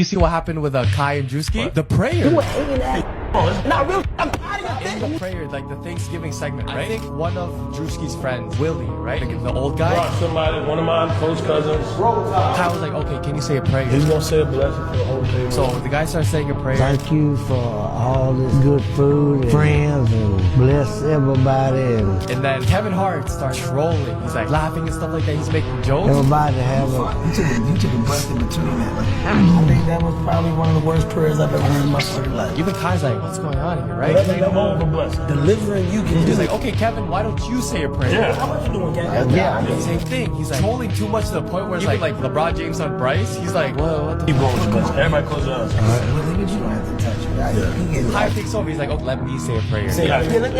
You see what happened with Kai and Drewski? The prayer. You were hating that. Not real. I'm tired of In the prayer, like the Thanksgiving segment, right? I think one of Drewski's friends, Willie, right? The old guy. One of my close cousins. Kai was like, okay, can you say a prayer? He's gonna say a blessing for the whole table. So the guy starts saying a prayer. Thank you for all this good food and friends, and bless everybody. And then Kevin Hart starts trolling. He's like laughing and stuff like that. He's making jokes. Everybody have a... You took a breath in between that. I think that was probably one of the worst prayers I've ever heard in my fucking life. Even Kai's like, what's going on here, right? Delivering you can. He's like, okay, Kevin, why don't you say a prayer? Yeah. How much you doing, Kevin? Yeah, same thing. He's like trolling too much to the point where it's like LeBron James on Bryce. He's like, whoa, what the Keep going with the blessing. Everybody close their eyes. Well, you don't have to touch it. Right? Kai takes over. He's like, oh, let me say a prayer. Let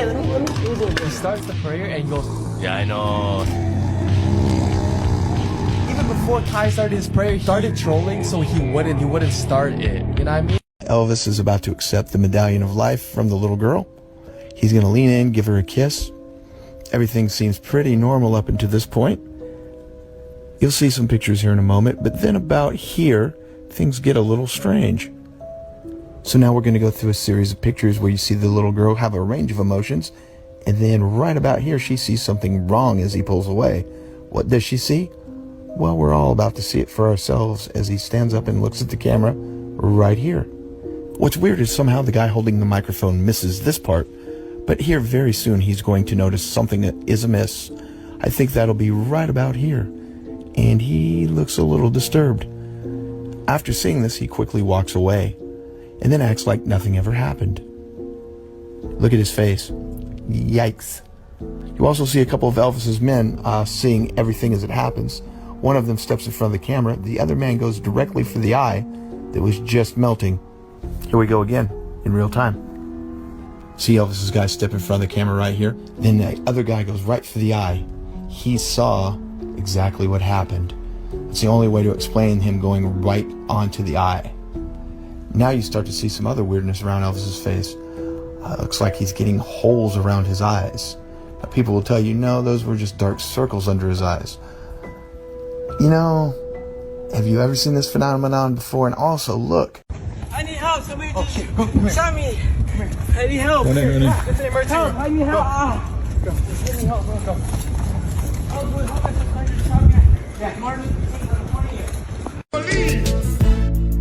me. He starts the prayer and he goes, yeah, I know. Even before Kai started his prayer, he started trolling so he wouldn't start it. You know what I mean? Elvis is about to accept the medallion of life from the little girl. He's going to lean in, give her a kiss. Everything seems pretty normal up until this point. You'll see some pictures here in a moment, but then about here, things get a little strange. So now we're going to go through a series of pictures where you see the little girl have a range of emotions, and then right about here, she sees something wrong as he pulls away. What does she see? Well, we're all about to see it for ourselves as he stands up and looks at the camera right here. What's weird is somehow the guy holding the microphone misses this part, but here very soon he's going to notice something that is amiss. I think that'll be right about here, and he looks a little disturbed. After seeing this, he quickly walks away, and then acts like nothing ever happened. Look at his face. Yikes. You also see a couple of Elvis's men seeing everything as it happens. One of them steps in front of the camera. The other man goes directly for the eye that was just melting. Here we go again, in real time. See Elvis's guy step in front of the camera right here. Then the other guy goes right for the eye. He saw exactly what happened. It's the only way to explain him going right onto the eye. Now you start to see some other weirdness around Elvis's face. Looks like he's getting holes around his eyes. Now, people will tell you, no, those were just dark circles under his eyes. You know, have you ever seen this phenomenon before? And also, look. I need help. Somebody just shot me. I need help. It's an emergency. Help. I need help. Go. Just give me help. Go. Yeah, Martin. Believe.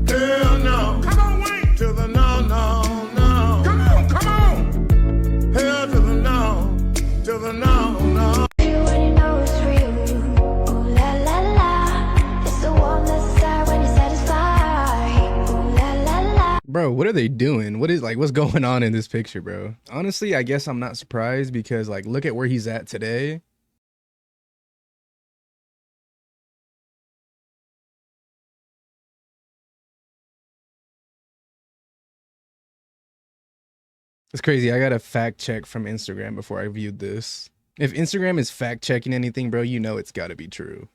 Hell no. Come on, wait. To the no, no, no. Come on. Hell to the no. To the no, no. Bro, what are they doing? What's going on in this picture, bro? Honestly, I guess I'm not surprised because look at where he's at today. It's crazy. I got a fact check from Instagram before I viewed this. If Instagram is fact checking anything, bro, you know it's got to be true.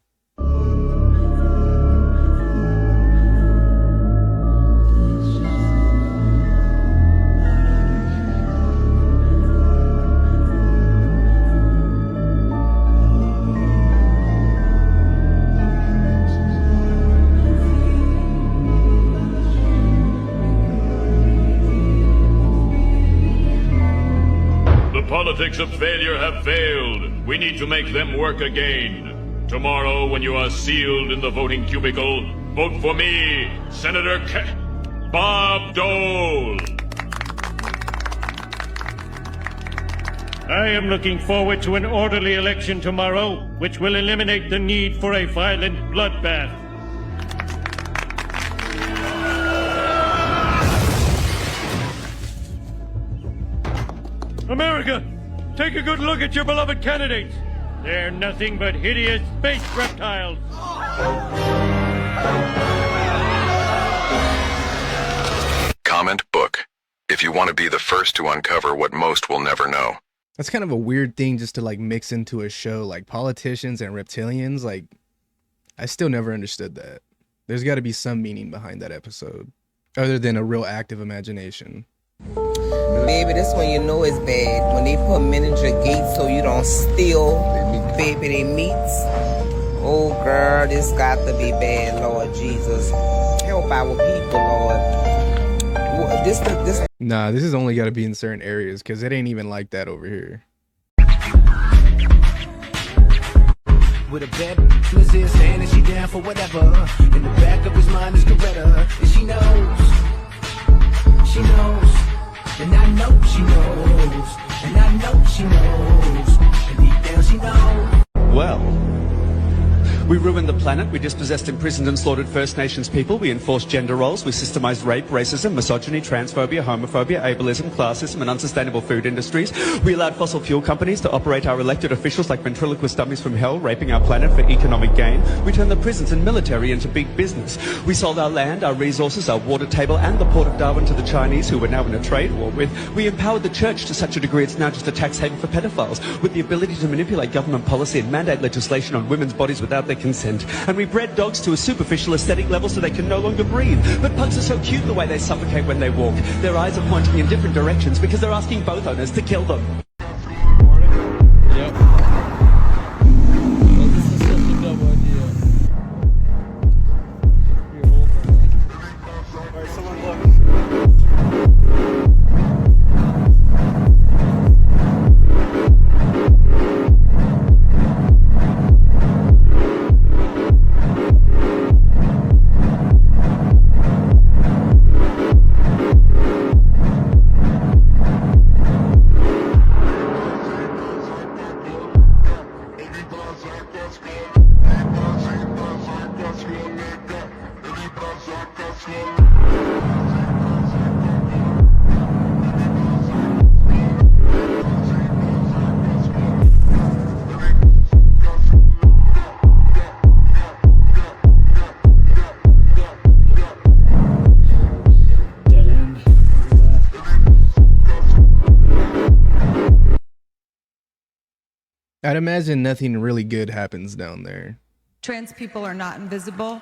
Politics of failure have failed. We need to make them work again. Tomorrow, when you are sealed in the voting cubicle, vote for me, Senator Bob Dole. I am looking forward to an orderly election tomorrow, which will eliminate the need for a violent bloodbath. America, take a good look at your beloved candidates. They're nothing but hideous space reptiles. Comment book. If you want to be the first to uncover what most will never know. That's kind of a weird thing just to mix into a show, politicians and reptilians. I still never understood that. There's got to be some meaning behind that episode, other than a real active imagination. Baby, this one you know is bad. When they put men in your gate so you don't steal, baby, they meats. Oh, girl, this got to be bad, Lord Jesus. Help help our people, Lord. This Nah, this has only got to be in certain areas because it ain't even like that over here. With a bad in his ear saying that she down for whatever. In the back of his mind is Coretta, and she knows, and I know she knows, and I know she knows, and deep down she knows. Well, we ruined the planet, we dispossessed, imprisoned and slaughtered First Nations people, we enforced gender roles, we systemized rape, racism, misogyny, transphobia, homophobia, ableism, classism and unsustainable food industries. We allowed fossil fuel companies to operate our elected officials like ventriloquist dummies from hell, raping our planet for economic gain. We turned the prisons and military into big business. We sold our land, our resources, our water table and the port of Darwin to the Chinese, who we're now in a trade war with. We empowered the church to such a degree it's now just a tax haven for pedophiles, with the ability to manipulate government policy and mandate legislation on women's bodies without their consent. And we bred dogs to a superficial aesthetic level so they can no longer breathe. But pugs are so cute the way they suffocate when they walk. Their eyes are pointing in different directions because they're asking both owners to kill them. I'd imagine nothing really good happens down there. Trans people are not invisible.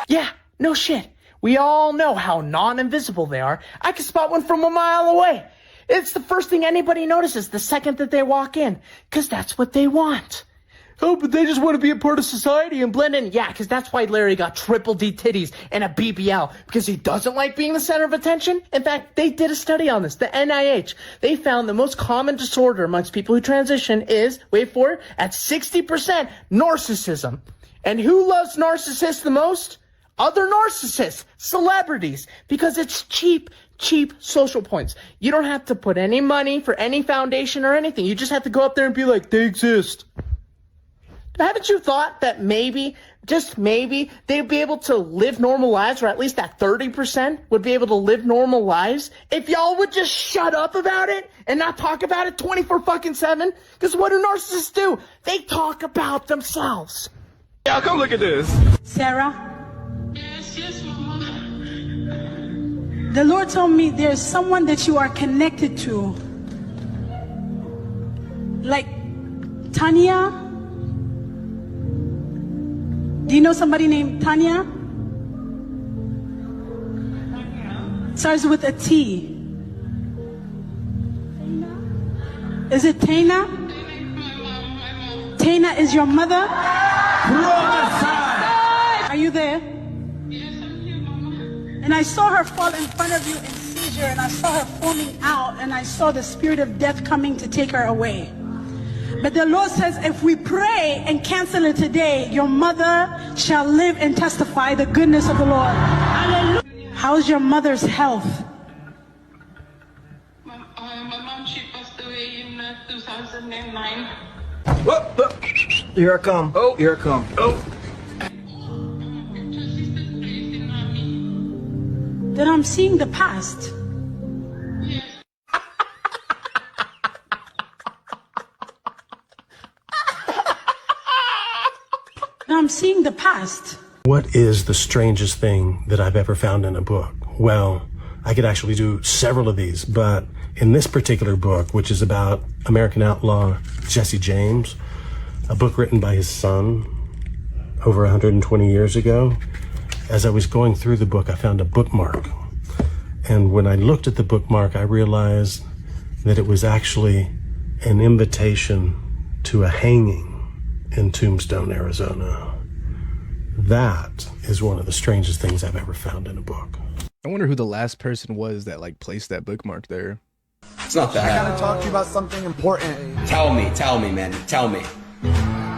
Yeah, no shit. We all know how non-invisible they are. I can spot one from a mile away. It's the first thing anybody notices the second that they walk in, because that's what they want. Oh, but they just want to be a part of society and blend in. Yeah, because that's why Larry got triple D titties and a BBL, because he doesn't like being the center of attention. In fact, they did a study on this, the NIH. They found the most common disorder amongst people who transition is, wait for it, at 60%, narcissism. And who loves narcissists the most? Other narcissists, celebrities, because it's cheap social points. You don't have to put any money for any foundation or anything. You just have to go up there and be like, they exist. Haven't you thought that maybe, just maybe, they'd be able to live normal lives, or at least that 30% would be able to live normal lives, if y'all would just shut up about it and not talk about it 24/7? Because what do narcissists do? They talk about themselves. Yeah, come look at this. Sarah? Yes, Mama. The Lord told me there's someone that you are connected to. Like Tanya? Do you know somebody named Tanya? Starts with a T. Is it Tana? Tana is your mother? Are you there? Yes, I'm here, Mama. And I saw her fall in front of you in seizure, and I saw her foaming out, and I saw the spirit of death coming to take her away. But the Lord says, if we pray and cancel it today, your mother shall live and testify the goodness of the Lord. Hallelujah. How's your mother's health? My mom, she passed away in 2009. Whoa. Here I come. Oh, here I come. Oh. Then I'm seeing the past. I'm seeing the past. What is the strangest thing that I've ever found in a book? Well, I could actually do several of these, but in this particular book, which is about American outlaw Jesse James, a book written by his son over 120 years ago, as I was going through the book, I found a bookmark. And when I looked at the bookmark, I realized that it was actually an invitation to a hanging in Tombstone, Arizona. That is one of the strangest things I've ever found in a book. I wonder who the last person was that like placed that bookmark there. It's not that. I gotta talk to you about something important. Tell me, man. Tell me.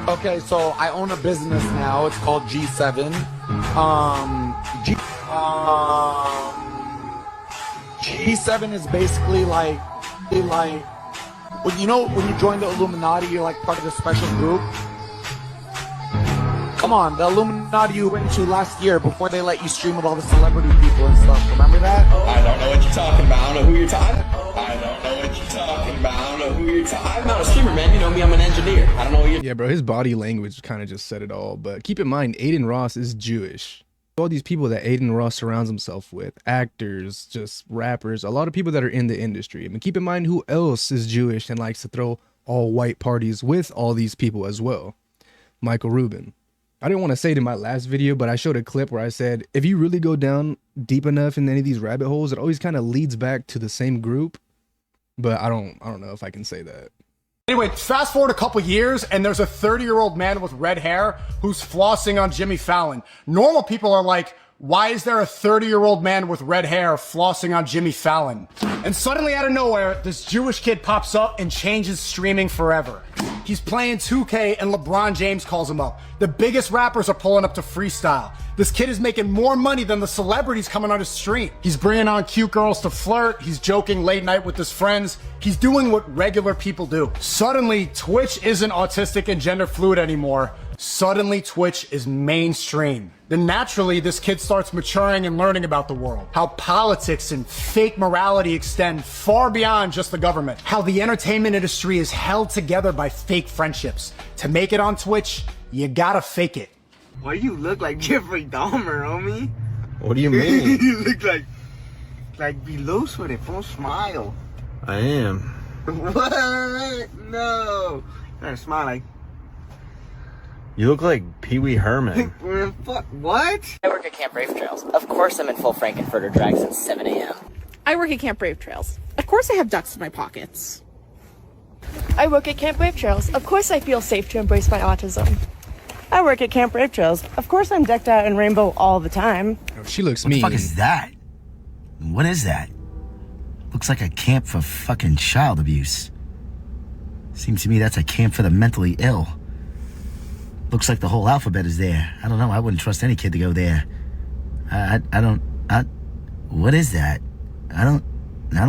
Okay, so I own a business now. It's called G7. G7 is basically like, when you join the Illuminati, you're like part of the special group. Come on, the Illuminati you went to last year before they let you stream with all the celebrity people and stuff. Remember that? I don't know what you're talking about. I don't know who you're talking about. I'm not a streamer, man. You know me, I'm an engineer. I don't know what you're... Yeah, bro, his body language kind of just said it all. But keep in mind, Aiden Ross is Jewish. All these people that Aiden Ross surrounds himself with, actors, just rappers, a lot of people that are in the industry. I mean, keep in mind who else is Jewish and likes to throw all white parties with all these people as well. Michael Rubin. I didn't want to say it in my last video, but I showed a clip where I said, if you really go down deep enough in any of these rabbit holes, it always kind of leads back to the same group. But I don't know if I can say that. Anyway, fast forward a couple years, and there's a 30-year-old man with red hair who's flossing on Jimmy Fallon. Normal people are like, why is there a 30-year-old man with red hair flossing on Jimmy Fallon? And suddenly out of nowhere, this Jewish kid pops up and changes streaming forever. He's playing 2K and LeBron James calls him up. The biggest rappers are pulling up to freestyle. This kid is making more money than the celebrities coming on his stream. He's bringing on cute girls to flirt. He's joking late night with his friends. He's doing what regular people do. Suddenly, Twitch isn't autistic and gender fluid anymore. Suddenly, Twitch is mainstream. Then naturally, this kid starts maturing and learning about the world. How politics and fake morality extend far beyond just the government. How the entertainment industry is held together by fake friendships. To make it on Twitch, you gotta fake it. Why do you look like Jeffrey Dahmer, homie? What do you mean? You look like be loose with it, don't smile. I am. What? No. You gotta smile like... You look like Pee Wee Herman. Fuck, what? I work at Camp Brave Trails. Of course I'm in full Frankenfurter drag since 7 a.m. I work at Camp Brave Trails. Of course I have ducks in my pockets. I work at Camp Brave Trails. Of course I feel safe to embrace my autism. I work at Camp Brave Trails. Of course I'm decked out in rainbow all the time. Oh, she looks mean. What the fuck is that? What is that? Looks like a camp for fucking child abuse. Seems to me that's a camp for the mentally ill. Looks like the whole alphabet is there. I don't know. I wouldn't trust any kid to go there. What is that? I don't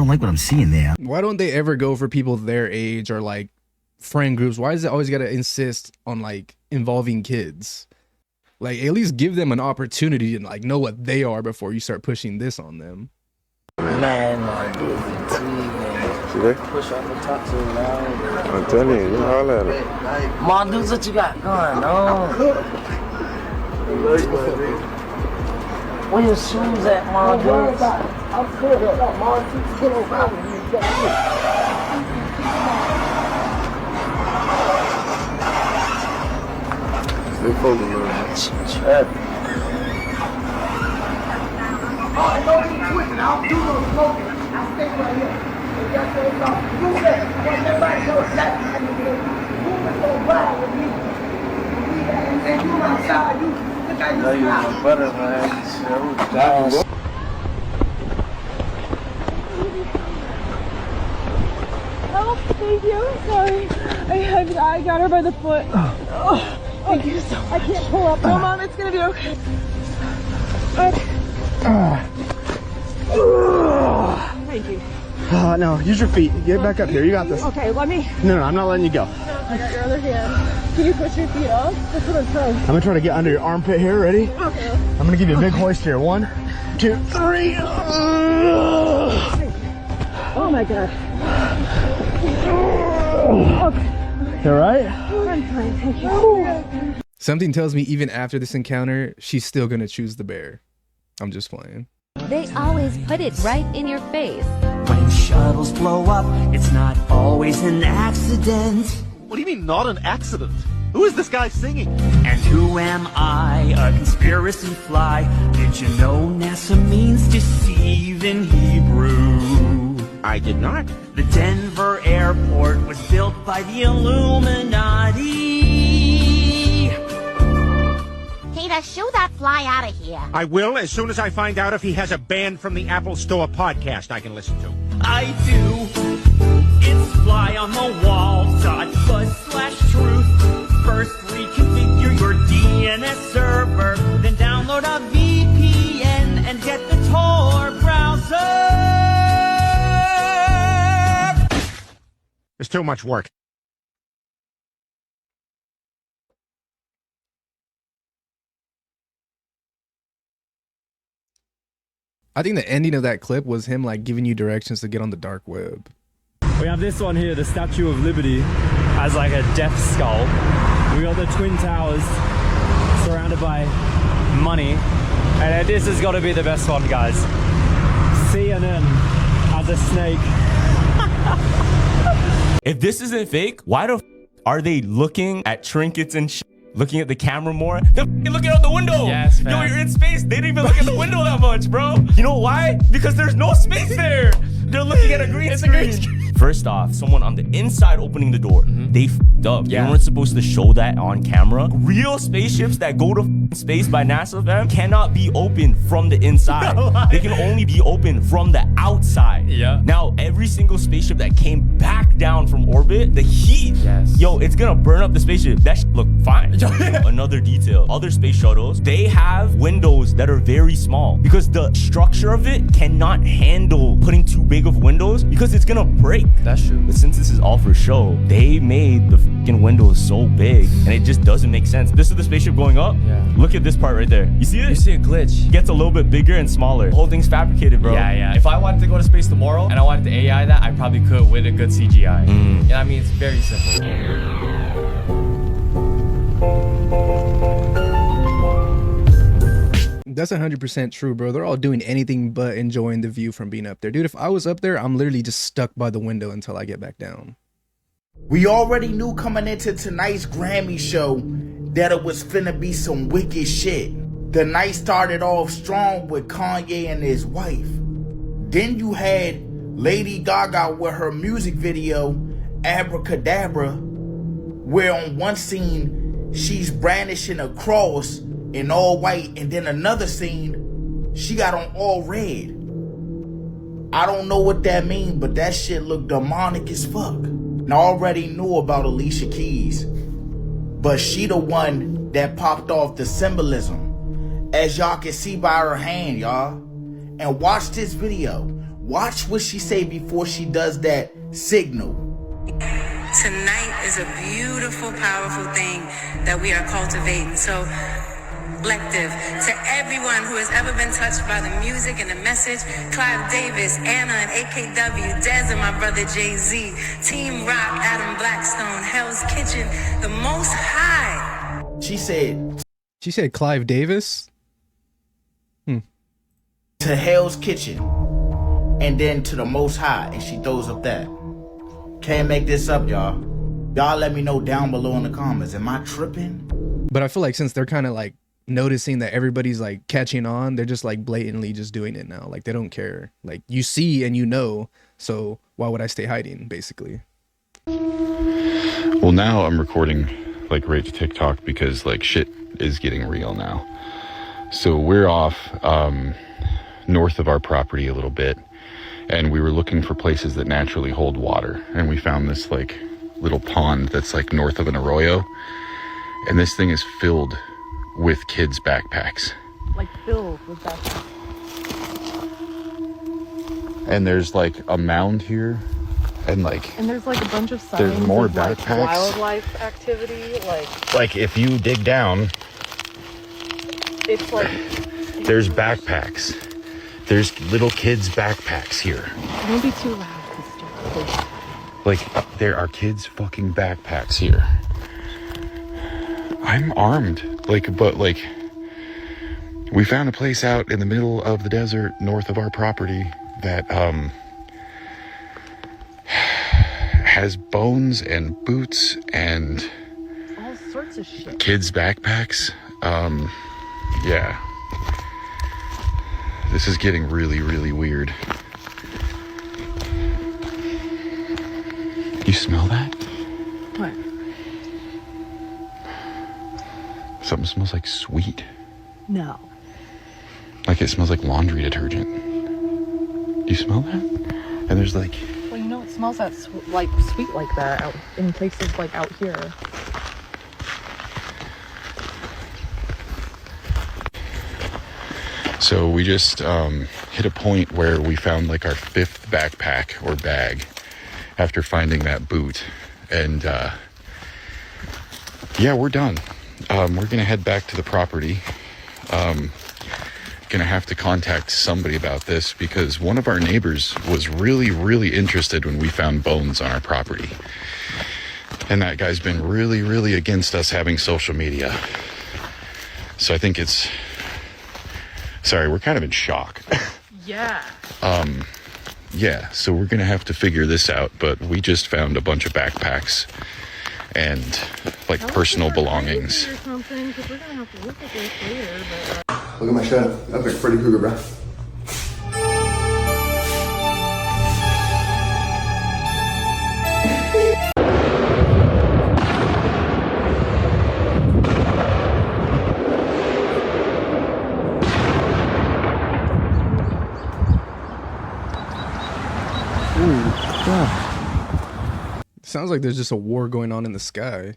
like what I'm seeing there. Why don't they ever go for people their age or like friend groups? Why does it always got to insist on like involving kids? Like at least give them an opportunity to like know what they are before you start pushing this on them. Man, my dude, See that? push off and talk to him now. I'm telling you, you holler at it. Mom, dudes, what you got going on? Where your shoes at, Mom? Dudes? I'm good. Mom, get around me. Stay focused, man. I know you quitting. I don't do no smoking. I stay right here. If y'all say something, do that. I want everybody to know that. You was so bad with me. And you outside, you look at you. No, you're my brother, man. Oh, thank you. Sorry. I got her by the foot. Oh, thank you so much. I can't pull up. No, Mom, it's going to be okay. Thank you. No, use your feet. Get back up here. You got this. Okay, let me. No, I'm not letting you go. I got your other hand. Can you push your feet off? That's what I'm trying. I'm gonna try to get under your armpit here. Ready? Okay. I'm gonna give you a big hoist here. 1, 2, 3. Oh my God. Okay. You all right? I'm fine, thank you. Something tells me even after this encounter, she's still gonna choose the bear. I'm just playing. They always put it right in your face. When shuttles blow up, it's not always an accident. What do you mean, not an accident? Who is this guy singing? And who am I, a conspiracy fly? Did you know NASA means deceive in Hebrew? I did not. The Denver airport was built by the Illuminati. Peter, shoo that fly out of here. I will as soon as I find out if he has a ban from the Apple Store podcast I can listen to. I do. It's fly on the wall.buzz/truth. First reconfigure your DNS server, then download a VPN and get the Tor browser. It's too much work. I think the ending of that clip was him like giving you directions to get on the dark web. We have this one here, the Statue of Liberty, as like a death skull. We got the Twin Towers surrounded by money. And this has got to be the best one, guys. CNN as a snake. If this isn't fake, why the f are they looking at trinkets and shit? Looking at the camera more? They're looking out the window. Yes, yo, you're in space. They didn't even look at the window that much, bro. You know why? Because there's no space there. They're looking at a green screen. First off, someone on the inside opening the door, they f***ed up. Yeah. They weren't supposed to show that on camera. Real spaceships that go to space by NASA, fam, cannot be opened from the inside. They can only be opened from the outside. Yeah. Now, every single spaceship that came back down from orbit, the heat, yo, it's gonna burn up the spaceship. That shit look fine. Another detail, other space shuttles, they have windows that are very small because the structure of it cannot handle putting too big of windows because it's gonna break. That's true. But since this is all for show, they made the fucking windows so big and it just doesn't make sense. This is the spaceship going up. Yeah. Look at this part right there. You see it? You see a glitch. It gets a little bit bigger and smaller. The whole thing's fabricated, bro. Yeah. If I wanted to go to space tomorrow and I wanted to AI that, I probably could with a good CGI. And I mean, it's very simple. That's 100% true, bro. They're all doing anything but enjoying the view from being up there. Dude, if I was up there, I'm literally just stuck by the window until I get back down. We already knew coming into tonight's Grammy show that it was finna be some wicked shit. The night started off strong with Kanye and his wife. Then you had Lady Gaga with her music video, Abracadabra, where on one scene, she's brandishing a cross in all white, and then another scene, she got on all red. I don't know what that means, but that shit looked demonic as fuck. And I already knew about Alicia Keys, but she the one that popped off the symbolism, as y'all can see by her hand, y'all. And watch this video. Watch what she say before she does that signal. Tonight is a beautiful, powerful thing that we are cultivating. So, collective, to everyone who has ever been touched by the music and the message, Clive Davis, Anna and AKW, Dez and my brother Jay-Z, Team Rock, Adam Blackstone, Hell's Kitchen, the Most High. She said Clive Davis? To Hell's Kitchen, and then to the Most High, and she throws up that. Can't make this up, y'all. Y'all let me know down below in the comments. Am I tripping? But I feel like since they're kind of like noticing that everybody's like catching on, they're just like blatantly just doing it now. Like they don't care. Like you see and you know, so why would I stay hiding, basically? Well, now I'm recording like right to TikTok because like shit is getting real now. So we're off north of our property a little bit, and we were looking for places that naturally hold water, and we found this like little pond that's like north of an arroyo, and this thing is filled with kids' backpacks. Like filled with backpacks. And there's like a mound here, and there's like a bunch of signs there's more of, like, backpacks. wildlife activity, Like if you dig down, it's like there's backpacks. There's little kids' backpacks here. Don't be too loud, sister. Like there are kids' fucking backpacks here. I'm armed, but we found a place out in the middle of the desert north of our property that has bones and boots and all sorts of shit. Kids' backpacks. Yeah. This is getting really, really weird. You smell that? What? Something smells like sweet. No. Like it smells like laundry detergent. Do you smell that? And there's like... Well, you know, it smells that like sweet like that out in places like out here. So we just hit a point where we found like our 5th backpack or bag after finding that boot. And yeah, we're done. We're gonna head back to the property. Gonna have to contact somebody about this because one of our neighbors was really interested when we found bones on our property. And that guy's been really against us having social media. So I think it's... Sorry, we're kind of in shock. Yeah. Yeah, so we're gonna have to figure this out, but we just found a bunch of backpacks and like personal belongings. Or something, because we're gonna have to look at this later. But, Look at my shadow. That's like Freddy Krueger, bro. Sounds like there's just a war going on in the sky.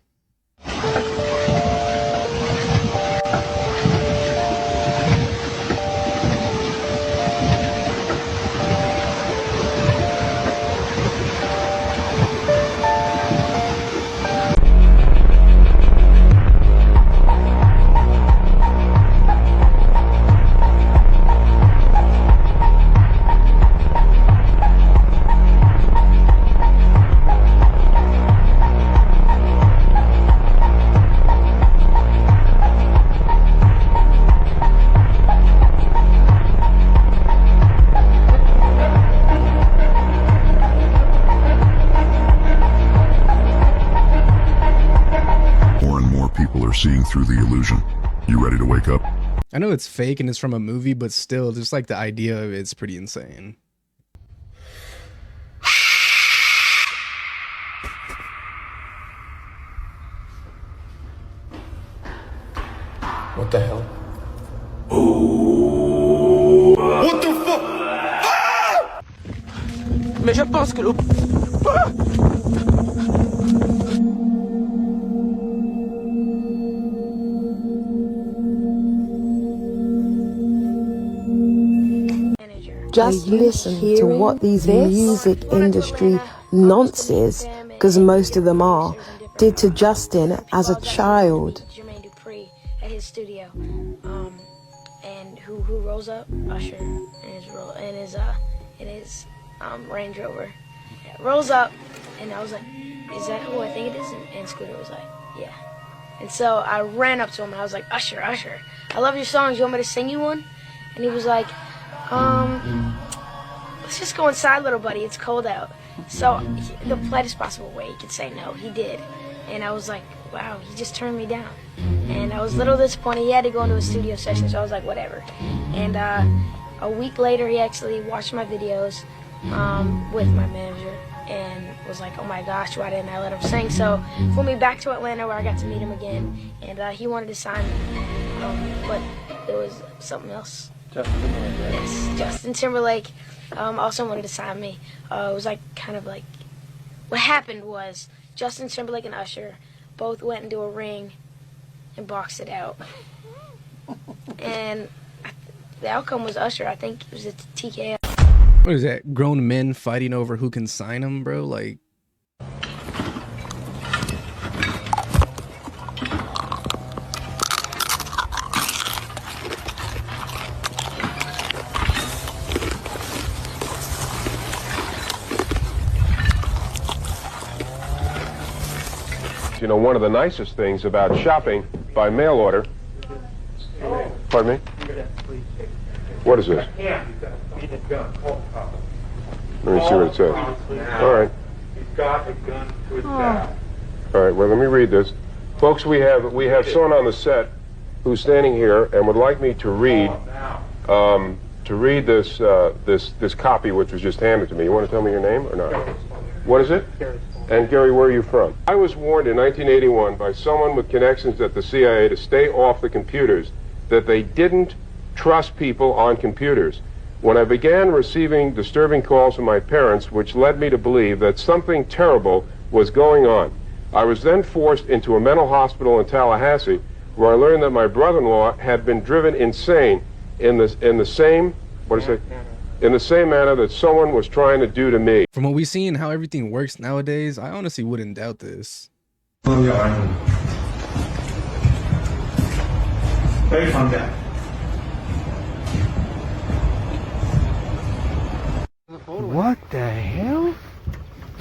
Seeing through the illusion. You ready to wake up? I know it's fake and it's from a movie, but still, just like the idea of it's pretty insane. What the hell? What the fuck? Mais je pense que le... Just listen to what these music industry nonces, because most of them are, did to Justin as a child. At his studio, and who rolls up? Usher in his Range Rover. Yeah, rolls up, and I was like, "Is that who I think it is?" And Scooter was like, "Yeah." And so I ran up to him and I was like, "Usher, I love your songs. You want me to sing you one?" And he was like, "Let's just go inside, little buddy. It's cold out." So the politest possible way he could say no, he did. And I was like, wow, he just turned me down. And I was a little disappointed. He had to go into a studio session, so I was like, whatever. And a week later, he actually watched my videos with my manager and was like, oh my gosh, why didn't I let him sing? So flew me back to Atlanta where I got to meet him again. And he wanted to sign me, but it was something else. Justin Timberlake, right? Yes, Justin Timberlake also wanted to sign me. It was like kind of like, what happened was Justin Timberlake and Usher both went into a ring and boxed it out. And the outcome was Usher. I think it was a TKO. What is that? Grown men fighting over who can sign them, bro? Like... You know, one of the nicest things about shopping by mail order. Pardon me? What is this? Let me see what it says. All right. He's got a gun to his back. All right, well, let me read this. Folks, we have someone on the set who's standing here and would like me to read this this copy which was just handed to me. You want to tell me your name or not? What is it? And Gary, where are you from? I was warned in 1981 by someone with connections at the CIA to stay off the computers, that they didn't trust people on computers. When I began receiving disturbing calls from my parents, which led me to believe that something terrible was going on, I was then forced into a mental hospital in Tallahassee, where I learned that my brother-in-law had been driven insane in the same manner that someone was trying to do to me. From what we see and how everything works nowadays, I honestly wouldn't doubt this. Very fun guy. What the hell?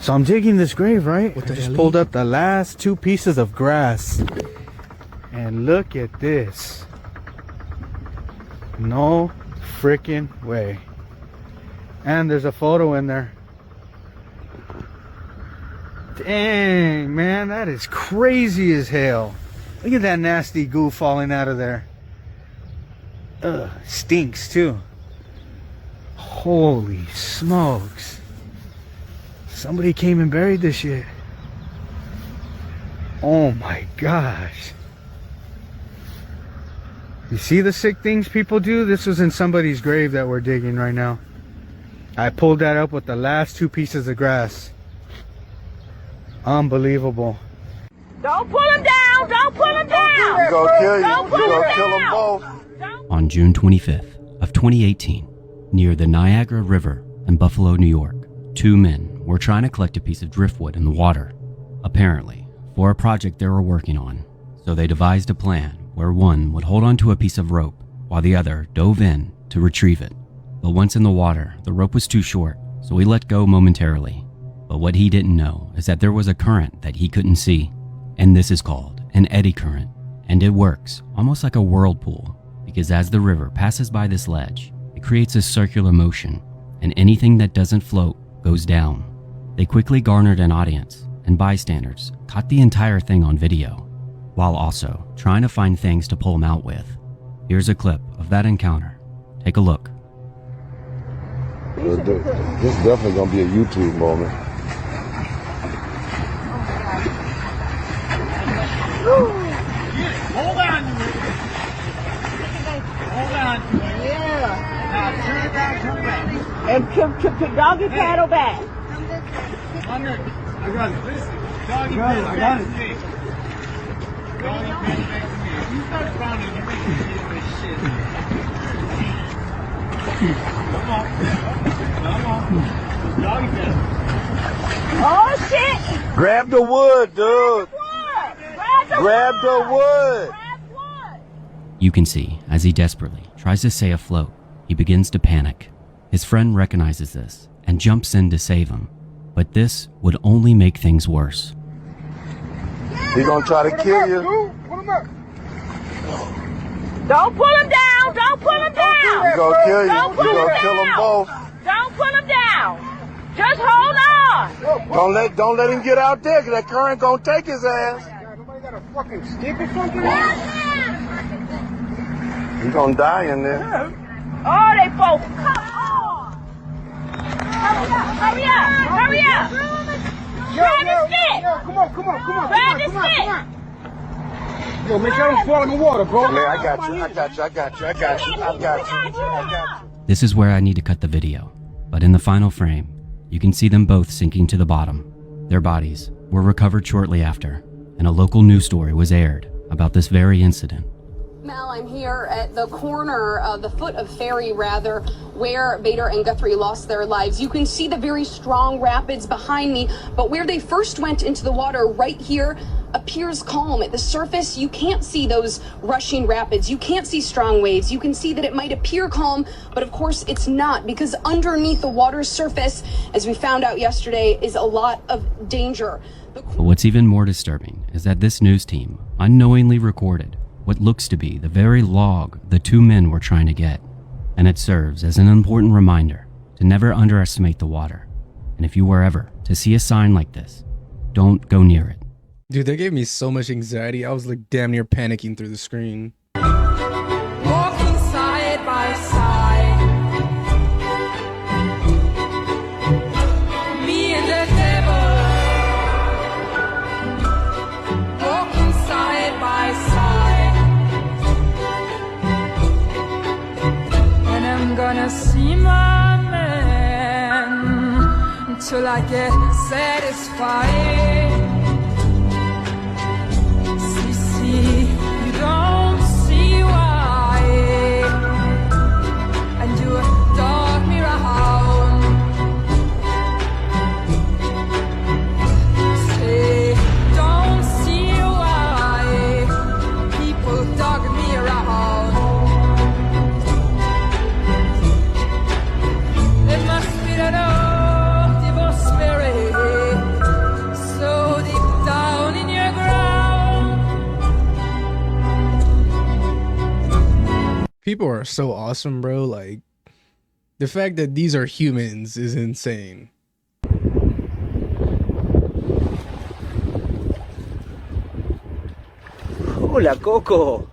So I'm digging this grave, right? I just pulled up the last 2 pieces of grass. And look at this. No freaking way. And there's a photo in there. Dang, man, that is crazy as hell. Look at that nasty goo falling out of there. Ugh, stinks too. Holy smokes. Somebody came and buried this shit. Oh my gosh. You see the sick things people do? This was in somebody's grave that we're digging right now. I pulled that up with the last 2 pieces of grass. Unbelievable. Don't pull him down! Don't pull him down! We're gonna kill you. Don't We're pull gonna him kill them down. both. On June 25th of 2018, near the Niagara River in Buffalo, New York, 2 men were trying to collect a piece of driftwood in the water, apparently for a project they were working on. So they devised a plan where one would hold onto a piece of rope while the other dove in to retrieve it. But once in the water, the rope was too short, so he let go momentarily. But what he didn't know is that there was a current that he couldn't see, and this is called an eddy current. And it works almost like a whirlpool, because as the river passes by this ledge, it creates a circular motion, and anything that doesn't float goes down. They quickly garnered an audience, and bystanders caught the entire thing on video, while also trying to find things to pull him out with. Here's a clip of that encounter. Take a look. This is definitely gonna be a YouTube moment. Hold on to it. Hold on to it. Yeah. Now turn it back, turn it back. And doggy paddle back. Under. I got it. Doggy paddle. I got it. Doggy paddle back to me. If you start frowning, you're making me do this shit. Come on. Come on. Doggy paddle. Oh shit! Grab the wood, dude. Grab the wood. You can see, as he desperately tries to stay afloat, he begins to panic. His friend recognizes this and jumps in to save him. But this would only make things worse. He's gonna try to kill you. Don't pull him down! Don't pull him down! He's gonna kill you. Don't pull You're him gonna kill them down. both. Don't pull him down! Just hold on! Don't let him get out there, 'cause that current gonna take his ass. Got a fucking stick or something? He's gonna die in there. Oh, they both. Come on! Hurry up! Hurry up! Grab the stick! Come on! Grab the stick! Yo, make sure I don't fall in the water, bro. Man, I got you. This is where I need to cut the video. But in the final frame, you can see them both sinking to the bottom. Their bodies were recovered shortly after, and a local news story was aired about this very incident. Mel, I'm here at the corner, the foot of Ferry, rather, where Bader and Guthrie lost their lives. You can see the very strong rapids behind me, but where they first went into the water right here appears calm. At the surface, you can't see those rushing rapids. You can't see strong waves. You can see that it might appear calm, but of course it's not, because underneath the water's surface, as we found out yesterday, is a lot of danger. But what's even more disturbing is that this news team unknowingly recorded what looks to be the very log the 2 men were trying to get. And it serves as an important reminder to never underestimate the water. And if you were ever to see a sign like this, don't go near it. Dude, that gave me so much anxiety. I was like damn near panicking through the screen. Walking side by side. Me and the devil. till I get satisfied. See, you don't see why, and you dog me around. Say, don't see why people dog me around. It must be that old evil spirit so deep down in your ground. People are so awesome, bro. Like, the fact that these are humans is insane. Hola, Coco.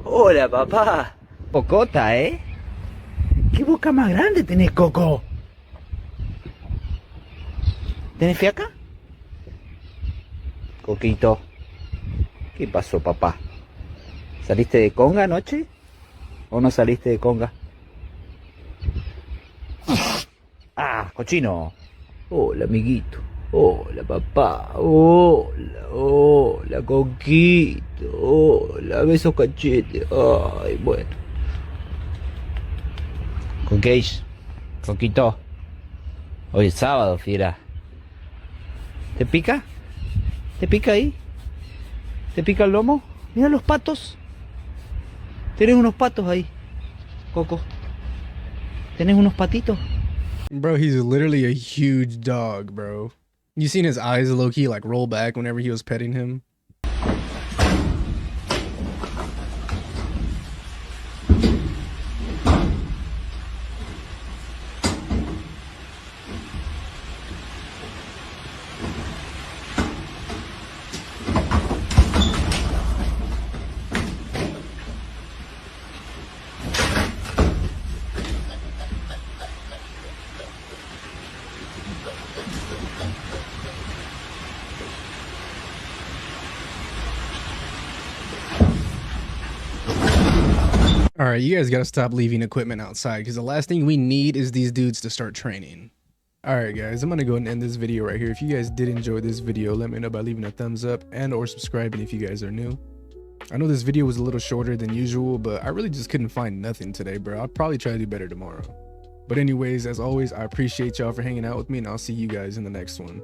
Hola, papá. Pocota, ¿eh? ¿Qué boca más grande tenés, Coco? ¿Tenés fiaca? Coquito. ¿Qué pasó, papá? ¿Saliste de conga anoche? ¿O no saliste de conga? Ah, cochino. Hola, amiguito. Hola, papá. Hola, hola, Coquito. Hola, besos cachete. Ay, bueno. ¿Con qué es? Coquito. Hoy es sábado, fiera. ¿Te pica? ¿Te pica ahí? ¿Te pica el lomo? Mira los patos. Tenés unos patos ahí, Coco. Tenés unos patitos. Bro, he's literally a huge dog, bro. You seen his eyes low-key like roll back whenever he was petting him? Alright, you guys gotta stop leaving equipment outside, because the last thing we need is these dudes to start training. Alright guys, I'm gonna go and end this video right here. If you guys did enjoy this video, let me know by leaving a thumbs up and or subscribing if you guys are new. I know this video was a little shorter than usual, but I really just couldn't find nothing today, bro. I'll probably try to do better tomorrow. But anyways, as always, I appreciate y'all for hanging out with me, and I'll see you guys in the next one.